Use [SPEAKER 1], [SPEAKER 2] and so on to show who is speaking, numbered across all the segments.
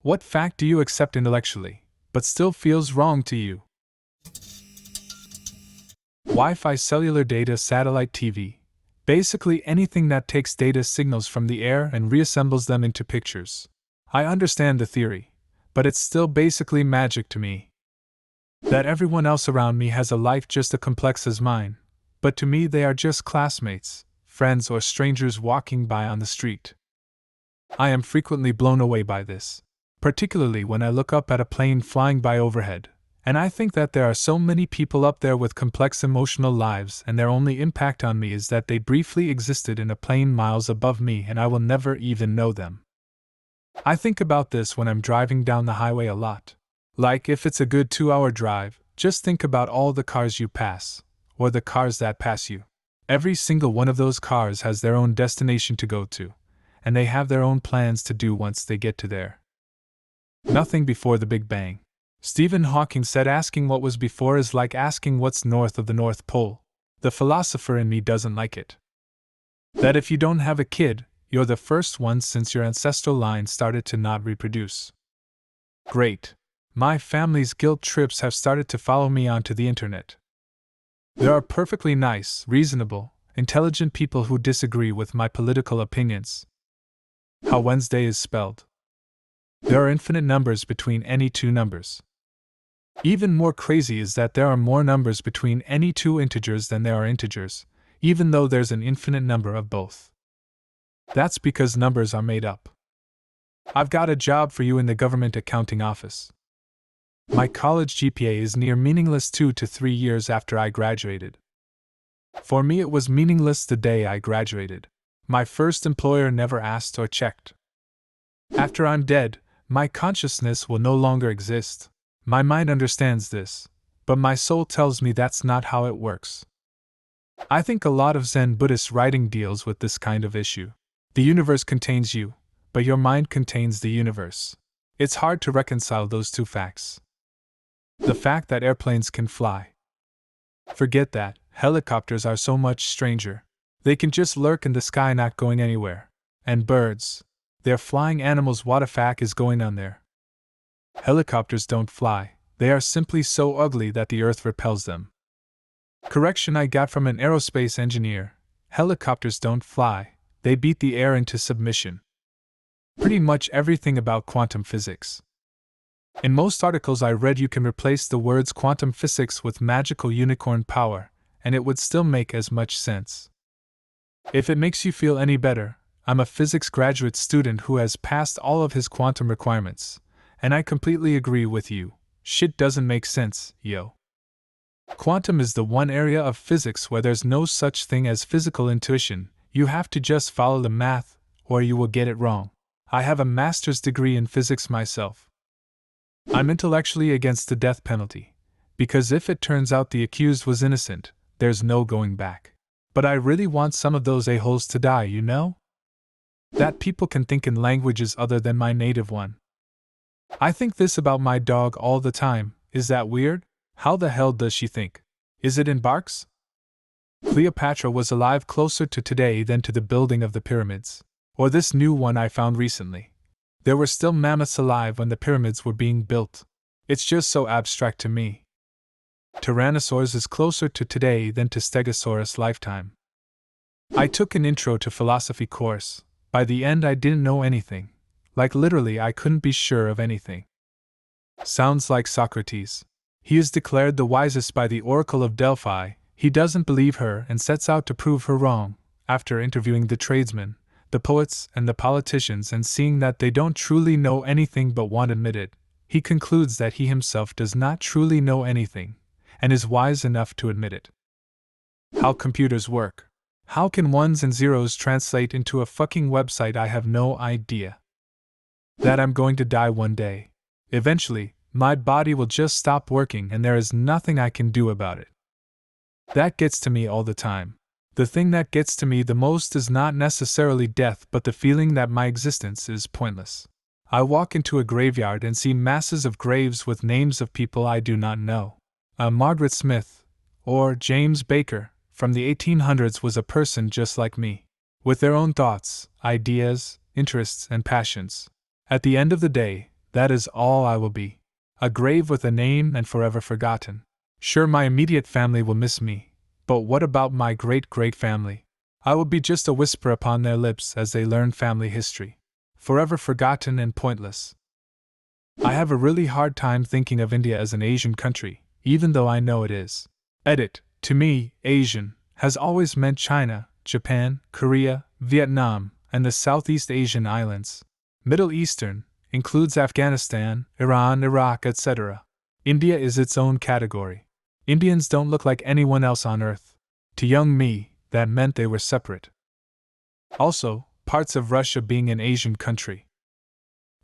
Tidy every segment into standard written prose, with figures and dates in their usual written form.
[SPEAKER 1] What fact do you accept intellectually, but still feels wrong to you? Wi-Fi, cellular data, satellite TV. Basically anything that takes data signals from the air and reassembles them into pictures. I understand the theory, but it's still basically magic to me. That everyone else around me has a life just as complex as mine, but to me they are just classmates, friends, or strangers walking by on the street. I am frequently blown away by this, particularly when I look up at a plane flying by overhead, and I think that there are so many people up there with complex emotional lives, and their only impact on me is that they briefly existed in a plane miles above me and I will never even know them. I think about this when I'm driving down the highway a lot. Like, if it's a good 2-hour drive, just think about all the cars you pass, or the cars that pass you. Every single one of those cars has their own destination to go to, and they have their own plans to do once they get to there. Nothing before the Big Bang. Stephen Hawking said asking what was before is like asking what's north of the North Pole. The philosopher in me doesn't like it. That if you don't have a kid, you're the first one since your ancestral line started to not reproduce. Great. My family's guilt trips have started to follow me onto the internet. There are perfectly nice, reasonable, intelligent people who disagree with my political opinions. How Wednesday is spelled. There are infinite numbers between any two numbers. Even more crazy is that there are more numbers between any two integers than there are integers, even though there's an infinite number of both. That's because numbers are made up. I've got a job for you in the government accounting office. My college GPA is near meaningless 2 to 3 years after I graduated. For me, it was meaningless the day I graduated. My first employer never asked or checked. After I'm dead, my consciousness will no longer exist. My mind understands this, but my soul tells me that's not how it works. I think a lot of Zen Buddhist writing deals with this kind of issue. The universe contains you, but your mind contains the universe. It's hard to reconcile those two facts. The fact that airplanes can fly. Forget that, helicopters are so much stranger. They can just lurk in the sky not going anywhere. And birds. They're flying animals. What the fuck is going on there? Helicopters don't fly, they are simply so ugly that the earth repels them. Correction I got from an aerospace engineer: helicopters don't fly, they beat the air into submission. Pretty much everything about quantum physics. In most articles I read, you can replace the words quantum physics with magical unicorn power, and it would still make as much sense. If it makes you feel any better, I'm a physics graduate student who has passed all of his quantum requirements. And I completely agree with you. Shit doesn't make sense, yo. Quantum is the one area of physics where there's no such thing as physical intuition. You have to just follow the math, or you will get it wrong. I have a master's degree in physics myself. I'm intellectually against the death penalty, because if it turns out the accused was innocent, there's no going back. But I really want some of those a-holes to die, you know? That people can think in languages other than my native one. I think this about my dog all the time. Is that weird? How the hell does she think? Is it in barks? Cleopatra was alive closer to today than to the building of the pyramids. Or this new one I found recently. There were still mammoths alive when the pyramids were being built. It's just so abstract to me. Tyrannosaurus is closer to today than to Stegosaurus' lifetime. I took an intro to philosophy course. By the end I didn't know anything. Like literally I couldn't be sure of anything. Sounds like Socrates. He is declared the wisest by the Oracle of Delphi. He doesn't believe her and sets out to prove her wrong, after interviewing the tradesmen, the poets, and the politicians and seeing that they don't truly know anything but won't admit it. He concludes that he himself does not truly know anything, and is wise enough to admit it. How computers work. How can ones and zeros translate into a fucking website? I have no idea. That I'm going to die one day. Eventually, my body will just stop working and there is nothing I can do about it. That gets to me all the time. The thing that gets to me the most is not necessarily death but the feeling that my existence is pointless. I walk into a graveyard and see masses of graves with names of people I do not know. Margaret Smith, or James Baker, from the 1800s was a person just like me, with their own thoughts, ideas, interests, and passions. At the end of the day, That is all I will be. A grave with a name and forever forgotten. Sure, my immediate family will miss me, but what about my great-great family? I will be just a whisper upon their lips as they learn family history. Forever forgotten and pointless. I have a really hard time thinking of India as an Asian country, even though I know it is. Edit. To me, Asian has always meant China, Japan, Korea, Vietnam, and the Southeast Asian islands. Middle Eastern includes Afghanistan, Iran, Iraq, etc. India is its own category. Indians don't look like anyone else on earth. To young me, that meant they were separate. Also, parts of Russia being an Asian country.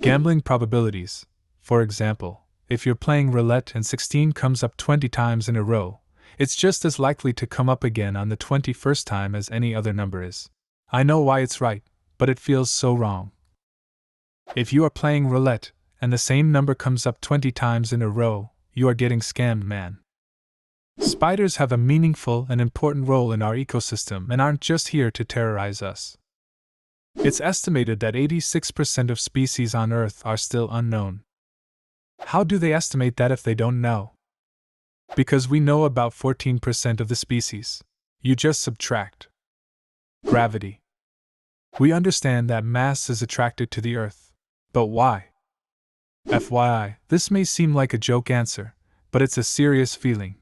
[SPEAKER 1] Gambling probabilities. For example, if you're playing roulette and 16 comes up 20 times in a row, it's just as likely to come up again on the 21st time as any other number is. I know why it's right, but it feels so wrong. If you are playing roulette, and the same number comes up 20 times in a row, you are getting scammed, man. Spiders have a meaningful and important role in our ecosystem and aren't just here to terrorize us. It's estimated that 86% of species on Earth are still unknown. How do they estimate that if they don't know? Because we know about 14% of the species. You just subtract. Gravity. We understand that mass is attracted to the Earth. But why? FYI, this may seem like a joke answer, but it's a serious feeling.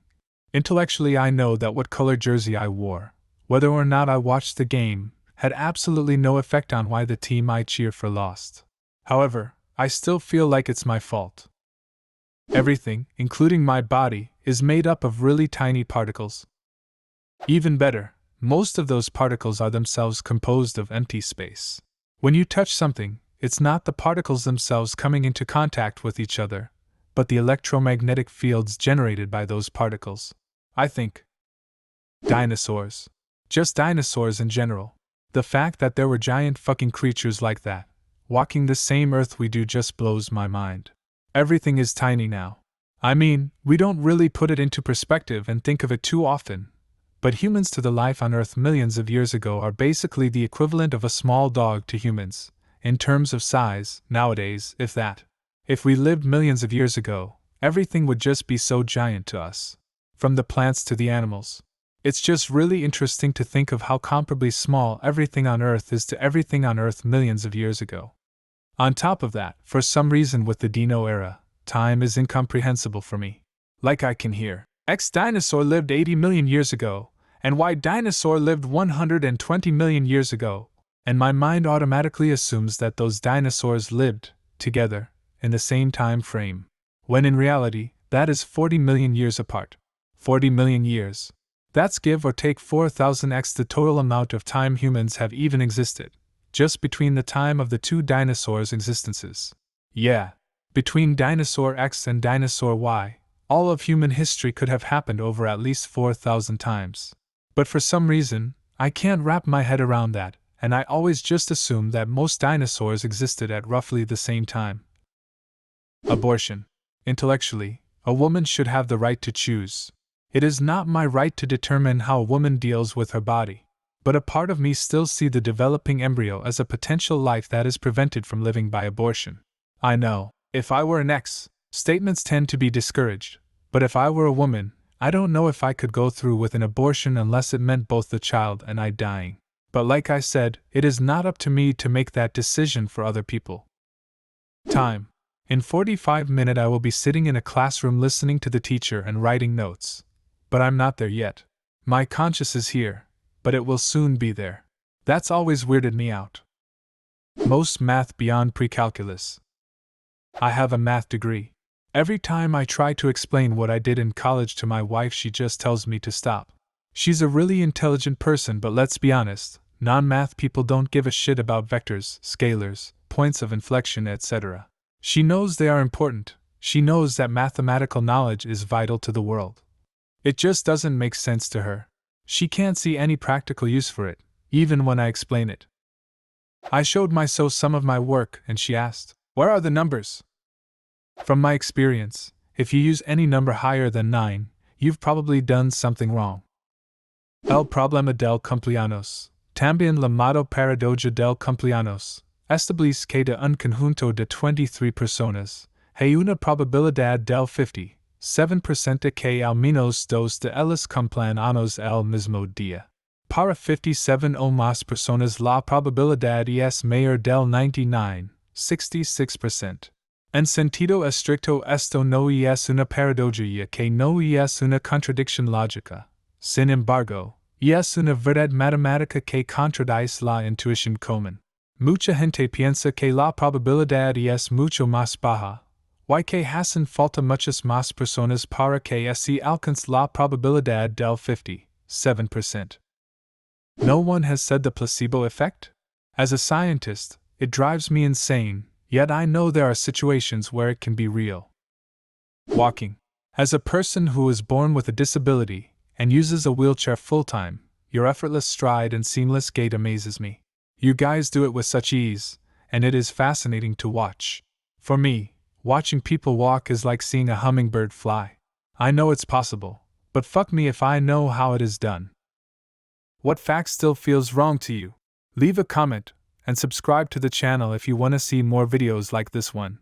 [SPEAKER 1] Intellectually, I know that what color jersey I wore, whether or not I watched the game, had absolutely no effect on why the team I cheer for lost. However, I still feel like it's my fault. Everything, including my body, is made up of really tiny particles. Even better, most of those particles are themselves composed of empty space. When you touch something, it's not the particles themselves coming into contact with each other, but the electromagnetic fields generated by those particles. I think. Dinosaurs. Just dinosaurs in general. The fact that there were giant fucking creatures like that, walking the same earth we do, just blows my mind. Everything is tiny now. I mean, we don't really put it into perspective and think of it too often, but humans to the life on Earth millions of years ago are basically the equivalent of a small dog to humans, in terms of size, nowadays, if that. If we lived millions of years ago, everything would just be so giant to us. From the plants to the animals. It's just really interesting to think of how comparably small everything on Earth is to everything on Earth millions of years ago. On top of that, for some reason with the Dino era, time is incomprehensible for me. Like I can hear, X dinosaur lived 80 million years ago, and Y dinosaur lived 120 million years ago, and my mind automatically assumes that those dinosaurs lived, together, in the same time frame. When in reality, that is 40 million years apart. 40 million years. That's give or take 4,000x the total amount of time humans have even existed, just between the time of the two dinosaurs' existences. Yeah, between Dinosaur X and Dinosaur Y, all of human history could have happened over at least 4,000 times. But for some reason, I can't wrap my head around that, and I always just assume that most dinosaurs existed at roughly the same time. Abortion. Intellectually, a woman should have the right to choose. It is not my right to determine how a woman deals with her body. But a part of me still sees the developing embryo as a potential life that is prevented from living by abortion. I know, if I were an X, statements tend to be discouraged, but if I were a woman, I don't know if I could go through with an abortion unless it meant both the child and I dying. But like I said, it is not up to me to make that decision for other people. Time. In 45 minutes I will be sitting in a classroom listening to the teacher and writing notes. But I'm not there yet. My conscience is here, but it will soon be there. That's always weirded me out. Most math beyond pre-calculus. I have a math degree. Every time I try to explain what I did in college to my wife, she just tells me to stop. She's a really intelligent person, but let's be honest, non-math people don't give a shit about vectors, scalars, points of inflection, etc. She knows they are important. She knows that mathematical knowledge is vital to the world. It just doesn't make sense to her. She can't see any practical use for it, even when I explain it. I showed my some of my work, and she asked, "Where are the numbers?" From my experience, if you use any number higher than 9, you've probably done something wrong. El problema del cumpleaños. También llamado paradoja del cumpleaños. establece que de un conjunto de 23 personas, hay una probabilidad del 57% que al menos dos de ellas cumplan años el mismo día. Para 57 o más personas la probabilidad es mayor del 99, 66%. En sentido estricto esto no es una paradoja que no es una contradicción lógica. Sin embargo, es una verdad matemática que contradice la intuición común. Mucha gente piensa que la probabilidad es mucho más baja, y que hacen falta muchas más personas para que se alcance la probabilidad del 57%. No one has said the placebo effect? As a scientist, it drives me insane, yet I know there are situations where it can be real. Walking. As a person who is born with a disability and uses a wheelchair full-time, your effortless stride and seamless gait amazes me. You guys do it with such ease, and it is fascinating to watch. For me, watching people walk is like seeing a hummingbird fly. I know it's possible, but fuck me if I know how it is done. What fact still feels wrong to you? Leave a comment and subscribe to the channel if you want to see more videos like this one.